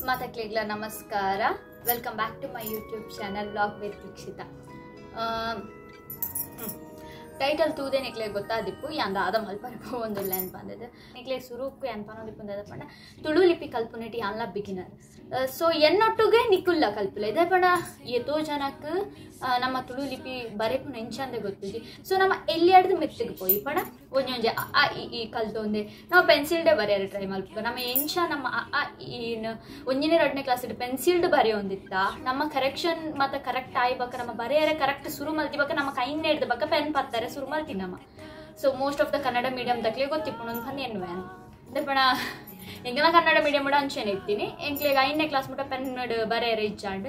ಮಾತಕ್ಲಿಗ್ಲ ನಮಸ್ಕಾರ. Welcome back to my YouTube channel vlog with Dikshita. Title ತೂದೆ ನಿಕ್ಲೆ ಗೊತ್ತಾದಿಪ್ಪು ಯಾಂದ ಆದ ಮಲ್ಪರಕು ಒಂದಿಲ್ಲ ಏನು ಬಂದಿದೆ ನಿಕ್ಲೆ ಸುರುಕು ಏನು ಪನ್ನೋದಿಪ್ಪು ಪಂಡ ತುಳು ಲಿಪಿ ಕಲ್ಪುನಿಟಿ ಅಲ್ಲ ಬಿಗಿನರ್. ಸೊ ಎನ್ನೊಟ್ಟಿಗೆ ನಿಕ್ಕುಲ್ಲ ಕಲ್ಪುಲ್ಲ ಇದೇ ಪಂಡ ಎಷ್ಟೋ ಜನಕ್ಕೆ ನಮ್ಮ ತುಳು ಲಿಪಿ ಬರೆಪು ನೆಂಚಂದೆ ಗೊತ್ತಿದ್ವಿ. ಸೊ ನಮ್ಮ ಎಲ್ಲಿಯಾಡ್ದು ಮೆತ್ತಿಗೆ ಪೋಯಿ ಪಡ ಒಂಜೊಂಜೆ ಅ ಈ ಕಲ್ತೊಂದೆ ನಾವು ಪೆನ್ಸಿಲ್ಡೆ ಬರೆಯೋರು ಟ್ರೈ ಮಲ್ಪು ನಮ್ಮ ಎಂಚ ನಮ್ಮ ಏನು ಒಂದನೇ 2ನೇ ಕ್ಲಾಸ್ ಪೆನ್ಸಿಲ್ಡ್ ಬರೆಯೊಂದಿತ್ತ ನಮ್ಮ ಕರೆಕ್ಷನ್ ಮತ್ತು ಕರೆಕ್ಟ್ ಆಯ್ಬೇಕ ನಮ್ಮ ಬರೆಯರೆ ಕರೆಕ್ಟ್ ಶುರು ಮಲ್ತಿಬೇಕ ನಮ್ಮ ಕೈಯಿಂದ ಹಿಡ್ದಬೇಕ ಪೆನ್ ಪತ್ತಾರೆ ಶುರು ಮಲ್ತೀನಿ ನಮ್ಮ. So most of the Kannada medium ತಕ್ಲೆ ಗೊತ್ತಿಪ್ಪು ಒಂದು ಎನ್ನುವೆ ಅದೇ ಪಣ ಎಂಗನ ಕನ್ನಡ ಮೀಡಿಯಂ ಮುಟ ಅಂಚೆನೆ ಇರ್ತೀನಿ. ಎಂಕ್ಲೆಗ್ 5ನೇ ಕ್ಲಾಸ್ ಮುಟ ಪೆನ್ ಬರೆಯರೆ ಇಚ್ಚಾಂಡ್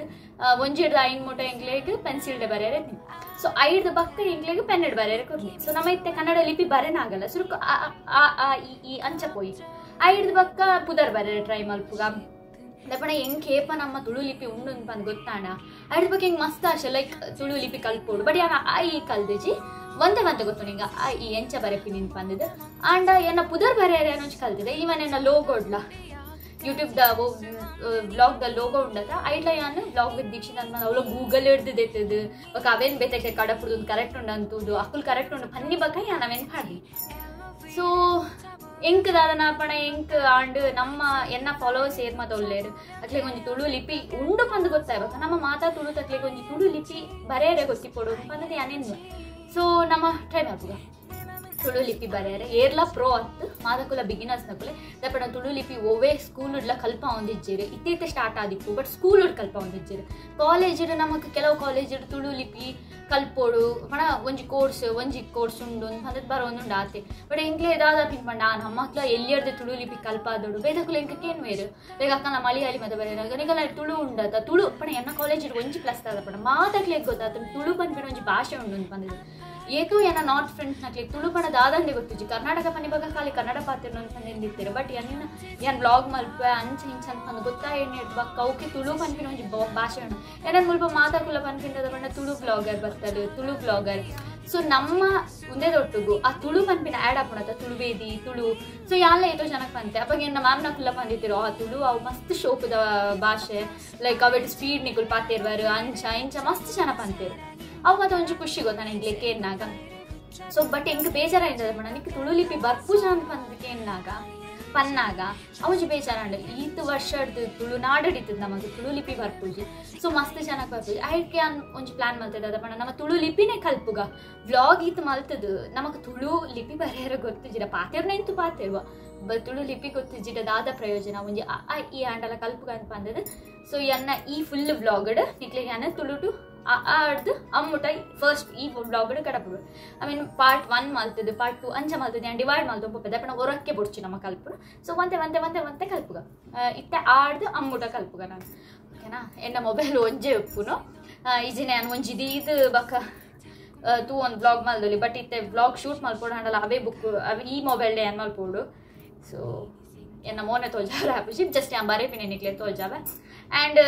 ಒಂಜಿಡ್ದು 5 ಮುಟ ಎಂಕ್ಲೆಗ್ ಪೆನ್ಸಿಲ್ಡೆ ಬರೆಯರೆ ಇರ್ತೀನಿ. ಸೊ 5 ಬಕ್ಕ ಎಂಕ್ಲೆಗ್ ಪೆನ್ನೆಡ್ ಬರೆಯರೆ ಕೊಡ್ಲಿ. ಸೊ ನಮ್ಮ ಇತ್ತೆ ಕನ್ನಡ ಲಿಪಿ ಬರೆನಾಗಲ್ಲ ಸುರುಕು ಈ ಅಂಚ ಪೋಯಿ 5 ಬಕ್ಕ ಪುದರ್ ಬರೆಯರೆ ಟ್ರೈ ಮಲ್ಪುಗ ದಪ್ಪಣ ಹೆಂಗೆ ಕೇಪ ನಮ್ಮ ತುಳು ಲಿಪಿ ಉಂಡು ಅಂತ ಗೊತ್ತಾಣ 5 ಬಗ್ಗೆ ಹಿಂಗೆ ಮಸ್ತ್ ಆಶೆ ಲೈಕ್ ತುಳು ಲಿಪಿ ಕಲ್ಪೋಡು. ಬಟ್ ಯಾನ ಈ ಕಲ್ದಿಜಿ ಒಂದೇ ಗೊತ್ತು ನಿಂಗೆ ಈ ಎಂಚ ಬರೆಪಿ ನಿಂತು ಬಂದಿದ್ದು ಆಂಡ ಏನ ಪುದರ್ ಬರೆಯರೆ ಅನ್ನೋಂಚು ಕಲ್ತಿದೆ. ಈವನ್ ಏನ ಲೋಗೋಡ್ಲ ಯೂಟ್ಯೂಬ್ ದ ಬ್ಲಾಗ್ ದ ಲೋಗೋ ಉಂಡದ ಐಡ್ಲ ಯಾನು ಬ್ಲಾಗ್ ವಿತ್ ದೀಕ್ಷಿತ ಅಂತ ಅವಳು ಗೂಗಲ್ ಹಿಡ್ದಿದ್ದೆತ್ತದು ಬಕ ಅವೇನು ಬೇತಕ್ಕೆ ಕಡಪುದು ಕರೆಕ್ಟ್ ಉಂಡು ಅಂತುದು ಅಕ್ಕುಲ್ ಕರೆಕ್ಟ್ ಉಂಡು ಪನ್ನಿ ಬಕ ಯಾನು ಅವೇನು ಹಾಡಿ. ಸೊ ಎಂಕ್ ದಾದನ ಪಣ ಎಂಕ್ ಆಂಡ್ ನಮ್ಮ ಎನ್ನ ಫಾಲೋವರ್ಸ್ ಏರ್ ಮಾತ ಒಳ್ಳೆಯರು ಅಕ್ಲೆಗೆ ಒಂಜಿ ತುಳು ಲಿಪಿ ಉಂಡು ಪಂದು ಗೊತ್ತಾಯ್ಬೇಕು ನಮ್ಮ ಮಾತಾ ತುಳು ತಕ್ಲೆಗೆ ಒಂಜಿ ತುಳು ಲಿಪಿ ಬರೆಯರೆ ಗೊತ್ತಿಪ್ಪೋಡು ಪಂದದು ಯಾನೇನು. ಸೊ ನಮ್ಮ ಟ್ರೈ ಮಾಡ್ಬೋದ ತುಳು ಲಿಪಿ ಬರೆಯರೆ ಏರ್ಲ ಪ್ರೋ ಅತ್ತು ಮಾದಕುಲ ಬಿಗಿನರ್ಸ್ ನಕುಲೆ ದಪ್ಪಣ ತುಳು ಲಿಪಿ ಓವೇ school ಉಡ್ಲ Kalpa ಹೊಂದಿಜ್ಜಿರು ಇತ್ತೀತೆ start ಆದಿಪ್ಪು but school ಉಡ್ Kalpa ಹೊಂದಿಜ್ಜಿರು. College ನಮಗೆ ಕೆಲವು ಕಾಲೇಜ್ ತುಳು ಲಿಪಿ ಕಲ್ಪೋಡು ಪಣ ಒಂಜಿ ಕೋರ್ಸ್ ಉಂಡು ಅಂತ ಬರೋಂದುಂಡು ಆತೆ. ಬಟ್ ಎಂಕ್ಲೆ ಇದಾದ ಪಿನ್ಪಂಡ ನಮ್ಮ ಮಕ್ಳ ಎಲ್ಲಿಯರ್ದೆ ತುಳು ಲಿಪಿ ಕಲ್ಪಾದೋಡು ಬೇದಕುಲ ಎಂಕಕ್ಕೆ ಏನು ಬೇರು ಬೇಗ ಅಕ್ಕ ನಮ್ಮ ಮಲಯಾಳಿ ಮತ ಬರೆಯೋದಾಗ ನಿಗಲ್ಲ ತುಳು ಉಂಡದ ತುಳು ಪಣ ಎನ್ನ ಕಾಲೇಜ್ ಒಂಜಿ ಪ್ಲಸ್ ಆದ ಪಣ ಮಾತಾಗ್ಲಿಕ್ಕೆ ಗೊತ್ತಾತ ತುಳು ಬಂದ್ಬಿಟ್ಟು ಒಂಜಿ ಭಾಷೆ ಉಂಡು ಅಂತ ಬಂದಿದ್ದು ಏತು ಏನ ನಾರ್ತ್ ಫ್ರೆಂಡ್ಸ್ ನಕ್ಲಿ ತುಳು ಪಣ ದಾದಂಡೆ ಗೊತ್ತಿಜ್ಜಿ ಕರ್ನಾಟಕ ಪನಿ ಬಗ್ಗೆ ಖಾಲಿ ಕನ್ನಡ ಪಾತಿರ್ನು ಅಂತ ನಿಂದಿರ್ತೀರು. ಬಟ್ ಏನ್ ಬ್ಲಾಗ್ ಮಲ್ಪ ಅಂಚೆ ಇಂಚ ಅಂತ ಗೊತ್ತಾ ಏನು ಹಿಡ್ಬಕ್ಕ ಅವಕ್ಕೆ ತುಳು ಪನ್ಪಿನ ಒಂಜಿ ಭಾಷೆ ಉಂಡು ಏನೇನು ಮುಲ್ಪ ಮಾತಾಕುಲ ಪನ್ಪಿಂಡದ ಬಣ್ಣ ತುಳು ಬ್ಲಾಗರ್ ಬರ್ತಾರೆ ತುಳು ಬ್ಲಾಗರ್. ಸೊ ನಮ್ಮ ಉಂದೇದೊಟ್ಟಿಗೂ ಆ ತುಳು ಪನ್ಪಿನ ಆ್ಯಡ್ ಹಾಕೋಣತ್ತ ತುಳುವೇದಿ ತುಳು. ಸೊ ಯಾಲ್ಲ ಏತೋ ಜನಕ್ಕೆ ಬಂತೆ ಅವಾಗ ಏನು ಮ್ಯಾಮ್ನ ಕುಲ್ಲ ಬಂದಿತ್ತಿರೋ ಆ ತುಳು ಅವು ಮಸ್ತ್ ಶೋಕದ ಭಾಷೆ ಲೈಕ್ ಅವೆಡ್ ಸ್ಪೀಡ್ ನಿಕುಲ್ ಪಾತಿರ್ವಾರು ಅಂಚ ಇಂಚ ಮಸ್ತ್ ಜನ ಬಂತೇರು ಅವು ಮತ್ತೆ ಒಂಚು ಖುಷಿ ಗೊತ್ತಾ ನಿಂಗ್ಲಿಕ್ಕೆ ಏನಾಗ. ಸೊ ಬಟ್ ಹೆಂಗೆ ಬೇಜಾರ ಇರ್ತದೆ ಮೇಡಮ್ ನಿಕ್ಕೆ ತುಳು ಲಿಪಿ ಬರ್ಪೂಜ ಅಂತ ಬಂದಕ್ಕೆ ಏನಾಗ ಪನ್ನಾಗ ಅವಜಿ ಬೇಜಾರಂಡ ಈತು ವರ್ಷ ಹಿಡ್ದು ತುಳು ನಾಡು ಹಿಡಿತದ ನಮಗೆ ತುಳು ಲಿಪಿ ಬರ್ಪೂಜಿ. ಸೊ ಮಸ್ತ್ ಚೆನ್ನಾಗಿ ಬರ್ಪೂಜಿ ಅದಕ್ಕೆ ಒಂಚು ಪ್ಲಾನ್ ಮಾಡ್ತದೆ ಅದ ಬಣ್ಣ ನಮ್ಮ ತುಳು ಲಿಪಿನೇ ಕಲ್ಪುಗ ವ್ಲಾಗ್ ಈತು ಮಲ್ತದು ನಮಗೆ ತುಳು ಲಿಪಿ ಬರೆಯರ ಗೊತ್ತಿಜಿರ ಪಾತಿರ್ನೆಂತು ಪಾತಿರುವ ತುಳು ಲಿಪಿ ಗೊತ್ತಿಜಿರ ದಾದ ಪ್ರಯೋಜನ ಒಂಜಿ ಈ ಆಂಡಲ ಕಲ್ಪುಗ ಅಂತ ಬಂದದು. ಸೊ ಎನ್ನ ಈ ಫುಲ್ ವ್ಲಾಗಡ್ ನಿಕ್ಲಿಗೆ ಅನ್ನ ತುಳುಟು ಆಡ್ದು ಅಮ್ಮುಟ ಫಸ್ಟ್ ಈ ಬ್ಲಾಗ್ ಕಡಪು ಐ ಮೀನ್ ಪಾರ್ಟ್ 1 ಮಲ್ತದ್ದು ಪಾರ್ಟ್ 2 ಅಂಚ ಮಲ್ತದ್ದು ನಾನು ಡಿವೈಡ್ ಮಲ್ತು ದಪ್ಪಣ ಹೊರಕ್ಕೆ ಬುಡ್ಚು ನಮ್ಮ ಕಲ್ಪು. ಸೊ ಒಂತೆ ಕಲ್ಪುಗ ಇತ್ತೆ ಆಡ್ದು ಅಮ್ಮುಟ ಕಲ್ಪುಗ ನಾನು ಓಕೆನಾ. ಎನ್ನ ಮೊಬೈಲ್ ಒಂಜೆ ಉಪ್ಪುನು ಈಜಿ ನಾನು ಒಂಜಿದು ಇದು ಬಕ್ಕ ತೂ ಒಂದು ಬ್ಲಾಗ್ ಮಲ್ದೊಲಿ ಬಟ್ ಇತ್ತೆ ಬ್ಲಾಗ್ ಶೂಟ್ ಮಲ್ಪೋಡು ಹಂಡಲ್ಲ ಅವೇ ಬುಕ್ ಅವೆ ಈ ಮೊಬೈಲ್ಡೆ ಏನು ಮಲ್ಪೋಡು. ಸೊ ಎನ್ನ ಮೋನೆ ತೋಜಾವೆ ಹ್ಯಾಪಿ ಜಸ್ಟ್ ಯಾ ಬರೇಪಿನಿ ನಿಕ್ಲೆ ತೋಜಾವೆ ಆ್ಯಂಡ್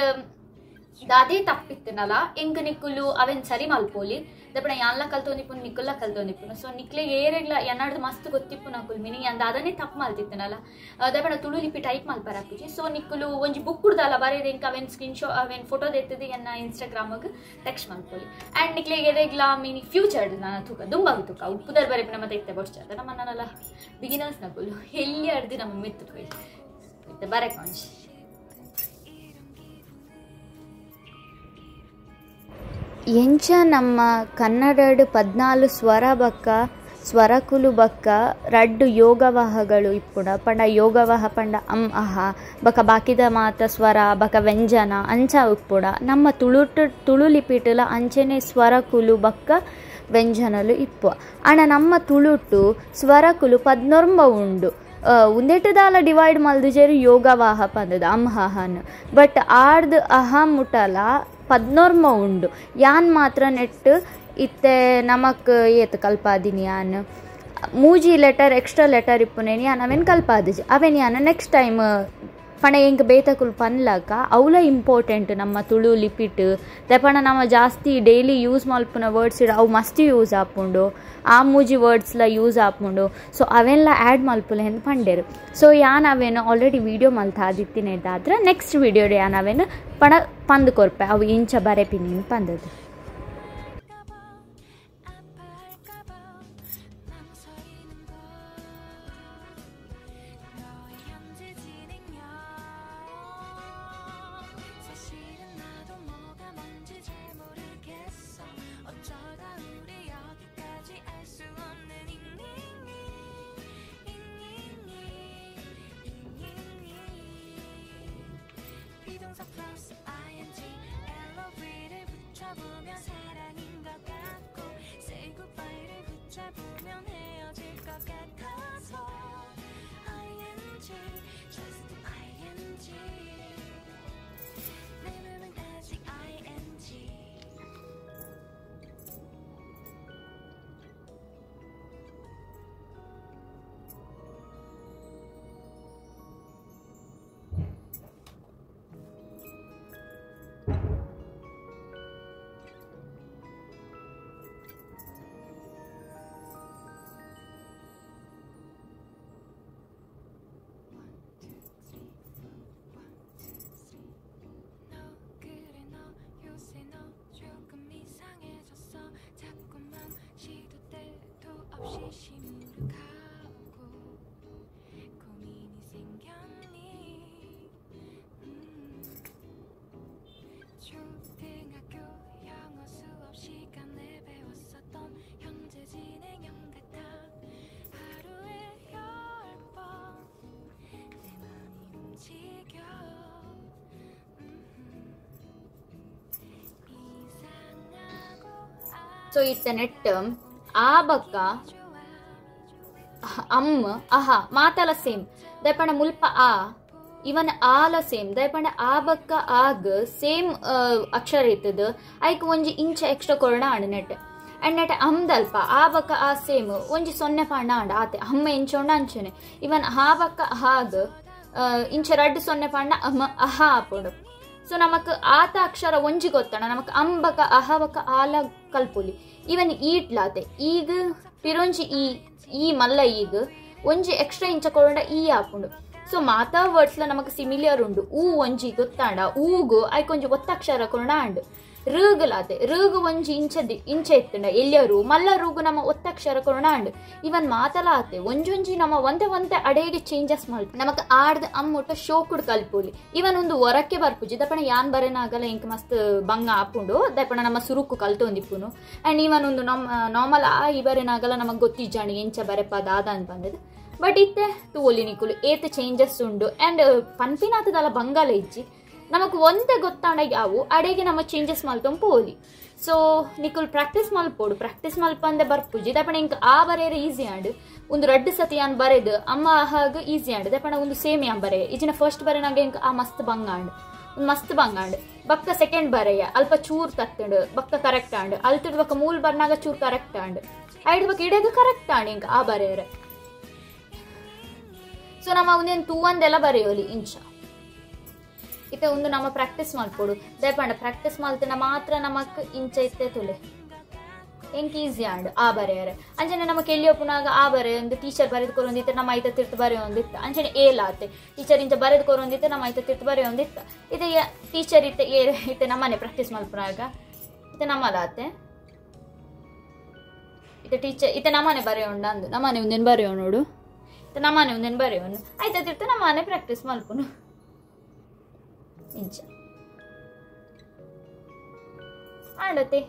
ದಾದೇ ತಪ್ಪಿತ್ತನಲ್ಲ ಎಂಕ್ ನಿಕ್ಕುಲು ಅವೆನ್ ಸರಿ ಮಲ್ಪೋಲಿ ದಪ್ಪಣ ಯಾನ್ಲ ಕಲ್ತೊಂದಿಪ್ಪು ನಿಕ್ಕುಲ್ಲ ಕಲ್ತೊಂದಿಪ್ಪುನು. ಸೊ ನಿಕ್ಲೆ ಏರೆಗ್ಲ ಎನ್ನಾಡ್ದು ಮಸ್ತ್ ಗೊತ್ತಿಪ್ಪು ನಕುಲ್ ಮೀನಿ ಅದನ್ನೇ ತಪ್ಪು ಮಲ್ತಿತ್ತನಲ್ಲ ದಪ್ಪಣ ತುಳು ಲಿಪಿ ಟೈಪ್ ಮಲ್ಪರ ಹಾಕುಜಿ. ಸೊ ನಿಕ್ಕುಲು ಒಂಜಿ ಬುಕ್ ಕುಡ್ದಲ್ಲ ಬರೆಯೋದು ಎಂಕ್ ಅವೆನ್ ಅವೆನ್ ಫೋಟೋ ತೆತ್ತದು ಎನ್ನ ಇನ್ಸ್ಟಾಗ್ರಾಮಿಗೆ ಟೆಕ್ಸ್ಟ್ ಮಲ್ಪೋಲಿ ಆ್ಯಂಡ್ ನಿಕ್ಲೆ ಏರೆಗ್ಲ ಮೀನಿ ಫ್ಯೂಚರ್ ನಾನು ತೂಕ ದುಂಬಾಗ ತೂಕ ಉಪ್ಪುದರ್ ಬರೆಪಿನ ಮತ್ತೆ ಇತ್ತೆ ಬೊಡ್ಚಾದ ನಮ್ಮ ನನ್ನೆಲ್ಲ ಬಿಗಿನರ್ಸ್ ನಕುಲು ಎಲ್ಲಿ ಅಡ್ದು ನಮ್ಮ ಮಿತ್ತು ಇತ್ತೆ ಬರೆ ಕಾಂಚಿ. ಎಂಚ ನಮ್ಮ ಕನ್ನಡಡು 14 ಸ್ವರ ಬಕ್ಕ ಸ್ವರಕುಲು ಬಕ್ಕ 2 ಯೋಗವಾಹಗಳು ಇಪ್ಪುಡ ಪಂಡ ಯೋಗವಾಹ ಪಂಡ ಅಹ ಬಕ ಬಾಕಿದ ಮಾತ ಸ್ವರ ಬಕ ವ್ಯಂಜನ ಅಂಚ ಇಪ್ಪುಡ ನಮ್ಮ ತುಳು ಲಿಪಿಟುಲ ಅಂಚೆನೆ ಸ್ವರಕುಲು ಬಕ್ಕ ವ್ಯಂಜನಲು ಇಪ್ಪು ಅಣ್ಣ ನಮ್ಮ ತುಳುಟು ಸ್ವರಕುಲು 14 ಉಂಡು ಉಂದೆಟದಾಲ ಡಿವೈಡ್ ಮಲ್ದುಜೇರು ಯೋಗವಾಹ ಪಂದದ ಅಹನ್ ಬಟ್ ಆಡ್ದು ಅಹ ಮುಟಲ 14 ಉಂಡು ಯಾನ್ ಮಾತ್ರ ನೆಟ್ ಇತ್ತೆ ನಮಕ್ ಏತ್ ಕಲ್ಪಾದಿನಿ ಯಾನ್ ಮೂಜಿ ಲೆಟರ್ ಎಕ್ಸ್ಟ್ರಾ ಲೆಟರ್ ಇಪ್ಪುನೇನಿ ಯಾನ್ ಅವೆನ್ ಕಲ್ಪಾದಿಜಿ ಅವೆನ್ ಯಾನ್ ನೆಕ್ಸ್ಟ್ ಟೈಮ್ ಪಂಡ ಎಂಕ್ ಬೇತಕುಲು ಪನ್ಲಕ ಅವಲ ಇಂಪಾರ್ಟೆಂಟ್ ನಮ್ಮ ತುಳು ಲಿಪಿಟ್ ದಪಂಡ ನಮ್ಮ ಜಾಸ್ತಿ ಡೈಲಿ ಯೂಸ್ ಮಲ್ಪುನ ವರ್ಡ್ಸ್ ಇಡ ಅವು ಮಸ್ತ್ ಯೂಸ್ ಆಪುಂಡು ಆ ಮೂಜಿ ವರ್ಡ್ಸ್ಲ ಯೂಸ್ ಆಪುಂಡು ಸೊ ಅವೆಲ್ಲ ಆ್ಯಡ್ ಮಲ್ಪುಲೆ ಎಂದು ಪಂಡೆರು ಸೊ ಯಾನ್ ಅವೇನು ಆಲ್ರೆಡಿ ವಿಡಿಯೋ ಮಲ್ತ ಆದಿತ್ತಿನೇದಾದ್ರೆ ನೆಕ್ಸ್ಟ್ ವಿಡಿಯೋಡೆ ಯಾನ್ ಅವೇನು ಪಂಡ ಪಂದು ಕೊರ್ಪೆ ಅವು ಇಂಚ ಬರೆಪಿನಿ ಪಂದದು. ಸೊ ಇಟ್ಸ್ ಎ ನೆಟ್ ಆ ಬಕ್ಕ ಅಮ್ಮ ಅಹ ಮಾತಲ ಸೇಮ್ ದಯಪಂಡ ಮುಲ್ಪ ಆ ಇವನ್ ಆಲ ಸೇಮ್ ದಯಪಂಡ ಆ ಬಕ್ಕ ಆಗ್ ಸೇಮ್ ಅಕ್ಷರ ಇತ್ತದ ಐಕ್ ಒಂಜಿ ಇಂಚ ಎಕ್ಸ್ಟ್ರಾ ಕೊರಣ ಆಂಡ್ ನೆಟ್ ಅಂಡ್ ನೆಟ್ ಅಮ್ದಲ್ಪ ಆ ಬಕ್ಕ ಆ ಸೇಮ್ ಒಂಜಿ ಸೊನ್ನೆ ಪಾಂಡ ಆಂಡ ಆತೆ ಅಮ್ಮ ಇಂಚೊಂಡ ಅಂಚನೆ ಇವನ್ ಆ ಬಕ್ಕ ಹಾಗ್ ಇಂಚ ರಡ್ಡು ಸೊನ್ನೆ ಪಾಂಡ ಅಮ್ಮ ಅಹ ಆಪುಂಡು ಸೊ ನಮಕ್ ಆತ ಅಕ್ಷರ ಒಂಜಿ ಗೊತ್ತಣ ನಮಕ್ ಅಂಬಕ ಅಹವಕ ಆಲ ಕಲ್ಪುಲಿ ಇವನ್ ಈಟ್ಲಾತೆ ಈಗ ಪಿರೊಂಜಿ ಈ ಮಲ್ಲ ಈಗ ಒಂಜಿ ಎಕ್ಸ್ಟ್ರಾ ಇಂಚ ಕೊರೊಂಡ ಈ ಆಪುಂಡು ಸೊ ಮಾತಾ ವರ್ಡ್ಸ್ಲ ನಮಕ್ ಸಿಮಿಲಿಯರ್ ಉಂಡು ಊ ಒಂಜಿ ಗೊತ್ತಾಂಡ ಊಗು ಐಕೊಂಜಿ ಒತ್ತಕ್ಷರ ಕೊರೊಂಡ ಅಂಡ್ ಋಗಲಾತೆ ಋಗು ಒಂಜಿ ಇಂಚ ಎತ್ತಂಡ ಎಲ್ಲಿಯರು ಮಲ್ಲ ಋಗು ನಮ್ಮ ಒತ್ತಕ್ಷರ ಕೊರೊಂಡ ಅಂಡ್ ಇವನ್ ಮಾತಲಾತೆ ಒಂಜೊಂಜಿ ನಮ್ಮ ಒಂತೆ ಅಡೆಗೆ ಚೇಂಜಸ್ ಮಾಡ್ತು ನಮಕ್ ಆಡ್ದ ಅಮ್ಮೊಟ್ಟ ಶೋಕುಡ್ ಕಲ್ಪುಲಿ ಇವನ್ ಒಂದು ಹೊರಕ್ಕೆ ಬರ್ಪುಜಿ ದಪಣ ಯಾನ್ ಬರೆನಾಗಲ್ಲ ಇಂಕ ಮಸ್ತ್ ಬಂಗ ಆಪುಂಡು ದಪಣ ನಮ್ಮ ಸುರುಕು ಕಲ್ತೊಂದಿಪ್ಪುನು ಅಂಡ್ ಇವನ್ ಒಂದು ನಮ್ಮ ನಾರ್ಮಲ್ ಆ ಈ ಬರೆನಾಗಲ್ಲ ನಮಗ್ ಗೊತ್ತಿಜ್ಜಾಣಿ ಎಂಚ ಬರೆಪದ ಆದ ಅಂತ ಬಂದದ್ದು ಬಟ್ ಇತ್ತೆ ತೂಲಿ ನಿಕುಲು ಏತ್ ಚೇಂಜಸ್ ಉಂಡು ಅಂಡ್ ಪನ್ಪಿನಾತದಲ್ಲ ಬಂಗಾಲ ಇಜ್ಜಿ ನಮಕ್ ಒಂದೇ ಗೊತ್ತಾಂಡ ಯಾವು ಅಡೆಗೆ ನಮ್ಮ ಚೇಂಜಸ್ ಮಲ್ತೊಂದು ಪೋಲಿ ಸೊ ನಿಕುಲ್ ಪ್ರಾಕ್ಟೀಸ್ ಮಲ್ಪೋಡು ಪ್ರಾಕ್ಟೀಸ್ ಮಲ್ಪಂದೆ ಬರ್ಪುಜಿ ದಪಣ ಇಂಕ ಆ ಬರೆಯರೆ ಈಸಿ ಆಂಡ್ ಒಂದು ರಡ್ಡು ಸತಿ ಯಾನ್ ಬರೆದು ಅಮ್ಮ ಆಹಾಗ ಈಸಿ ಆಂಡ್ ದಪಣ ಒಂದು ಸೇಮ್ ಯಾನ್ ಬರೆಯ ಈಜಿನ ಫಸ್ಟ್ ಬರೆನಾಗ ಇಂಕ ಆ ಮಸ್ತ್ ಬಂಗಾಂಡ್ ಒಂದು ಮಸ್ತ್ ಬಂಗಾಂಡ್ ಬಕ್ಕ ಸೆಕೆಂಡ್ ಬರೆಯ ಅಲ್ಪ ಚೂರ್ ತತ್ತಂಡು ಬಕ್ಕ ಕರೆಕ್ಟ್ ಆಂಡ್ ಅಲ್ತಿಡ್ ಬಕ್ಕ ಮೂಲ್ ಬರ್ನಾಗ ಚೂರ್ ಕರೆಕ್ಟ್ ಆಂಡ್ ಐಡ್ ಬಕ್ಕ ಇಡಗ ಕರೆಕ್ಟ್ ಆಂಡ್ ಇಂಕ ಆ ಬರೆಯರೆ ಸೊ ನಮ್ಮ ಒಂದೇನು ತೂವಂದೆಲ್ಲ ಬರೆಯೋಲಿ ಇಂಚ ಇತ್ತೆ ಒಂದು ನಮ್ಮ ಪ್ರಾಕ್ಟೀಸ್ ಮಲ್ಪೋಡು ದಯಪಂಡ ಪ್ರಾಕ್ಟೀಸ್ ಮಲ್ತಿನ ಮಾತ್ರ ನಮಕ್ ಇಂಚ ಇತ್ತೆ ತುಲೆ ಎಂಕ್ ಈಸಿ ಆಂಡ್ ಆ ಬರೆಯರೆ ಅಂಚನೆ ನಮಕ್ ಎಲ್ಲಿಯೋ ಪುನಾಗ ಆ ಬರೆ ಒಂದು ಟೀಚರ್ ಬರೆದು ಕೊರೊಂದಿತ್ತೆ ನಮ್ಮ ಐತ ತಿರ್ತು ಬರೆಯೊಂದಿತ್ತ ಅಂಚನೆ ಏಲಾತೆ ಟೀಚರ್ ಇಂಚ ಬರೆದು ಕೊರೊಂದಿತ್ತೆ ನಮ್ಮ ಐತ ತಿರ್ತು ಬರೆಯೊಂದಿತ್ತ ಇದೆ ಟೀಚರ್ ಇತ್ತೆ ಇತ್ತೆ ನಮ್ಮನೆ ಪ್ರಾಕ್ಟೀಸ್ ಮಲ್ಪುನಾಗ ಇತ್ತೆ ನಮ್ಮಲಾತೆ ಇತ್ತೆ ಟೀಚರ್ ಇತ್ತೆ ನಮ್ಮನೆ ಬರೆಯೋಂಡ ಅಂದು ನಮ್ಮನೆ ಒಂದೇನು ಬರೆಯೋ ನೋಡು ಇತ್ತೆ ನಮ್ಮನೆ ಒಂದೇನು ಬರೆಯೋನು ಐತ ತಿರ್ತು ನಮ್ಮನೆ ಪ್ರಾಕ್ಟೀಸ್ ಮಲ್ಪುನು ಇಂಚ ಆಡತೆ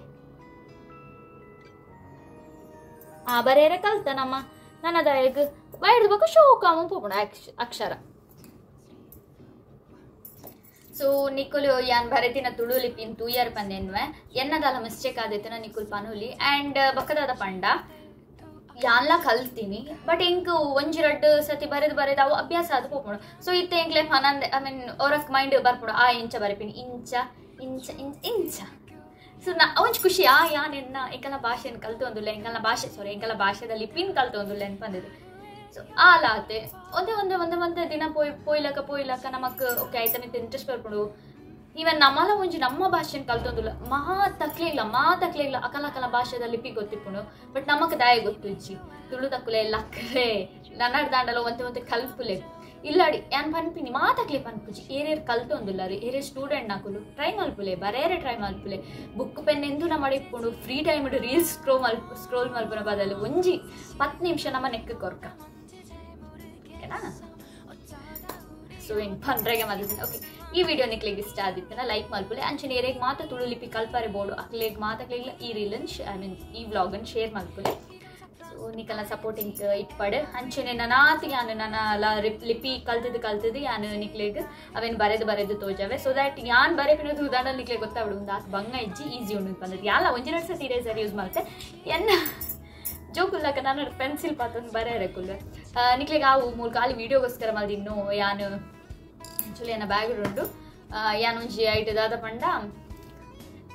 ಆ ಬರೆಯರೆ ಕಲ್ತ ನಮ್ಮ ನನ್ನದಾಯಗ್ ಬೈಡ್ ಬಕ್ಕ ಶೋಕಾಮ ಪೋಪುಣ ಅಕ್ಷರ ಸೊ ನಿಕುಲು ಯಾನ್ ಬರೆತಿನ ತುಳು ಲಿಪಿನ್ ತೂಯರ್ ಪಂದೆನ್ವೆ ಎನ್ನದಾಲ ಮಿಸ್ಟೇಕ್ ಆದೈತನ ನಿಕುಲ್ ಪನುಲಿ ಅಂಡ್ ಬಕ್ಕದಾದ ಪಂಡ ಯಾನ್ಲ ಕಲ್ತೀನಿ ಬಟ್ ಇಂಕ್ ಒಂಜಿ ರಡ್ಡು ಸತಿ ಬರೆದು ಅವು ಅಭ್ಯಾಸ ಆದ ಪೋಪುಂಡು ಸೊ ಇತ್ತೆ ಎಂಕ್ಲೆ ಫನಂದೆ ಐ ಮೀನ್ ಅವ್ರಕ್ ಮೈಂಡ್ ಬರ್ಪುಡು ಆ ಇಂಚ ಬರೆಪಿನಿ ಇಂಚ ಇಂಚ ಇಂಚ ಇಂಚ ಸೊ ಒಂಜಿ ಖುಷಿ ಯಾನ್ ಎನ್ನ ಎಂಕಲ ಭಾಷೆನ ಕಲ್ತು ಒಂದುಲ್ಲ ಎಂಕಲ ಭಾಷೆ ಎಂಕಲ ಭಾಷೆದ ಲಿಪಿನ್ ಕಲ್ತು ಒಂದುಲ್ಲ ಅನ್ಪಂದಿದೆ ಸೊ ಆಲಾತೆ ಒಂದೇ ದಿನ ಪೋಯ್ಲಕ್ಕ ನಮಕ್ ಓಕೆ ಆಯ್ತಾನೆ ಇಂಟ್ರೆಸ್ಟ್ ಬರ್ಕೊಂಡು ಈವನ್ ನಮ್ಮಲ್ಲ ಒಂಜಿ ನಮ್ಮ ಭಾಷೆನ ಕಲ್ತೊಂದಿಲ್ಲ ಮಾತಕ್ಲೆ ಅಕಲ ಭಾಷೆದ ಲಿಪಿ ಗೊತ್ತಿಪ್ಪುಂಡು ಬಟ್ ನಮಕ್ ದಾಯ ಗೊತ್ತಿಜ್ಜಿ ತುಳು ತಕ್ಕುಲೆ ಲಕ್ಕಲೆ ನನ್ನಡ ದಾಂಡಲ ಒಂತೆ ಕಲ್ಪುಲೆ ಇಲ್ಲಾಡಿ ಏನ್ ಪನ್ಪಿನಿ ಮಾತಕ್ಲೆ ಪನ್ಪುಜಿ ಏರೇರ್ ಕಲ್ತೊಂದಿಲ್ಲ ರೀ ಏರೇ ಸ್ಟೂಡೆಂಟ್ ನಾಕುಲು ಟ್ರೈ ಮಲ್ಪುಲೆ ಬರೇರೆ ಟ್ರೈ ಮಲ್ಪುಲೆ ಬುಕ್ ಪೆನ್ ಎಂದು ನಮ್ಮ ಮಾಡಿಕೊಂಡು ಫ್ರೀ ಟೈಮ್ ರೀಲ್ಸ್ ಸ್ಕ್ರೋಲ್ ಮಲ್ಪುನ ಬದಲು ಒಂಜಿ 10 ನಿಮಿಷ ನಮ್ಮ ನೆಕ್ ಕೊರ್ಕ ಓಕೆನಾ ಸೊ ಇನ್ ಪಂಡ್ರೆಗೆ ಮದ್ದಿನ ಓಕೆ ಈ ವಿಡಿಯೋ ನಿಕ್ಲಿಗೆ ಇಷ್ಟ ಆದಿತ್ತನ ಲೈಕ್ ಮಲ್ಪುಲೆ ಅಂಚನೆ ಏರೆಗ್ ಮಾತ ತುಳು ಲಿಪಿ ಕಲ್ಪರೆ ಬೋರ್ಡು ಅಕ್ಲೆಗ್ ಮಾತಕ್ಲೆಗ್ಲ ಈ ರೀಲನ್ ಈ ವ್ಲಾಗನ್ ಶೇರ್ ಮಲ್ಪುಲೆ ಸೊ ನಿಕಲ್ನ ಸಪೋರ್ಟಿಂಗ್ ಇಟ್ಪಡೆ ಅಂಚನೆ ನನಾತಿಗೆ ನನ್ನ ಲಿಪಿ ಕಲ್ತಿದ್ದು ಯಾನು ನಿಕ್ಲೆಗ್ ಅವೇನು ಬರೆದು ತೋಜಾವೆ ಸೊ ದ್ಯಾಟ್ ಯಾನ್ ಬರೆಪಿನದು ಉದಾಹರಣೆ ನಿಕ್ಲೆಗ್ ಗೊತ್ತಾಗ್ಬಿಡು ಒಂದು ಆತು ಬಂಗ ಇಜ್ಜಿ ಈಸಿ ಉಂಡು ಬಂದದ್ದು ಯಾಲ ಒಂಜಿನ ಸತಿ ಇರೇಸರ್ ಯೂಸ್ ಮಾಡ್ತೆ ಎನ್ನ ಜೋಕುಲ್ಲಕ ನಾನು ಪೆನ್ಸಿಲ್ ಪಾತೊಂದು ಬರೆಯರೆಕುಲ್ಲೆ ನಿಕ್ಲೆಗ್ ಆವು ಮೂರು ಖಾಲಿ ವೀಡಿಯೋಗೋಸ್ಕರ ಮಲ್ದಿನ್ನು ಯಾನು ಆ್ಯಕ್ಚುಲಿ ನನ್ನ ಬ್ಯಾಗ್ರೌಂಡು ಯಾನೊಂಜಿ ಐಟ್ ದಾದ ಪಂಡ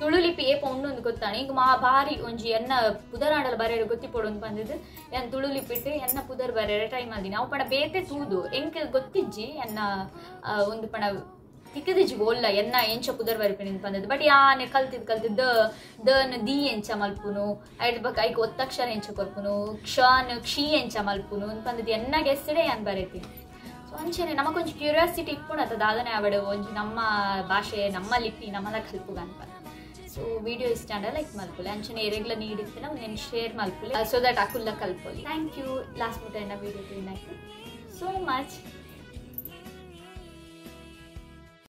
ತುಳು ಲಿಪಿ ಏಪ ಉಂಡು ಗೊತ್ತಾನೆ ಈಗ ಭಾರಿ ಒಂಜಿ ಎನ್ನ ಪುದರಾಂಡಲ ಬರೆಯರು ಗೊತ್ತಿಪ್ಪೊಡು ಅಂತ ಬಂದಿದ್ದು ಎನ್ನ ತುಳು ಲಿಪಿಟ್ಟು ಎನ್ನ ಪುದರ್ ಬರೆಯರೆ ಟ್ರೈ ಮಾಡಿದ್ದೀನಿ ಅವು ಪಣ ಬೇತೆ ತೂದು ಎಂಕ್ ಗೊತ್ತಿಜ್ಜಿ ಎನ್ನ ಒಂದು ಪಣ ತಿಕ್ಕದಿಜ್ಜಿ ಒಲ್ಲ ಎನ್ನ ಎಂಚ ಪುದರ್ ಬರಿಪಿನಿ ಅಂತ ಬಂದಿದ್ದು ಬಟ್ ಯಾನೆ ಕಲ್ತಿದ್ದು ದನ್ ದಿ ಎಂಚ ಮಲ್ಪುನು ಐಟ್ ಬಕ್ ಐಕ್ ಒತ್ತಕ್ಷರ ಎಂಚ ಕೊರ್ಪುನು ಕ್ಷಿ ಎಂಚ ಮಲ್ಪುನು ಅಂತ ಬಂದಿದ್ದು ಎನ್ನ ಗೆಸ್ಟೇ ಯಾನ್ ಬರೀತೀನಿ ಸೊ ಅಂಚೆನೆ ನಮಗೊಂದು ಕ್ಯೂರಿಯಾಸಿಟಿ ಇಟ್ಕೊಂಡು ದಾದನೆ ಆವಡು ಒಂಜಿ ನಮ್ಮ ಭಾಷೆ ನಮ್ಮ ಲಿಪಿ ನಮ್ಮದ ಕಲ್ಪುಗ ಅಂತ ಸೊ ವಿಡಿಯೋ ಇಷ್ಟ ಅಂಡ ಲೈಕ್ ಮಲ್ಪುಲೆ ಅಂಚನೆ ರೆಗ್ಯುಲರ್ ನೀಡಿರ್ತೀನಿ ಒಂದು ಶೇರ್ ಮಲ್ಪುಲೆ ಸೊ ದಟ್ ಅಕುಲ್ಲ ಕಲ್ಪೊಲಿ ಥ್ಯಾಂಕ್ ಯು ಲಾಸ್ಟ್ ಮುಟ್ಟ ವಿಡಿಯೋ ಆಯ್ತು ಸೋ ಮಚ್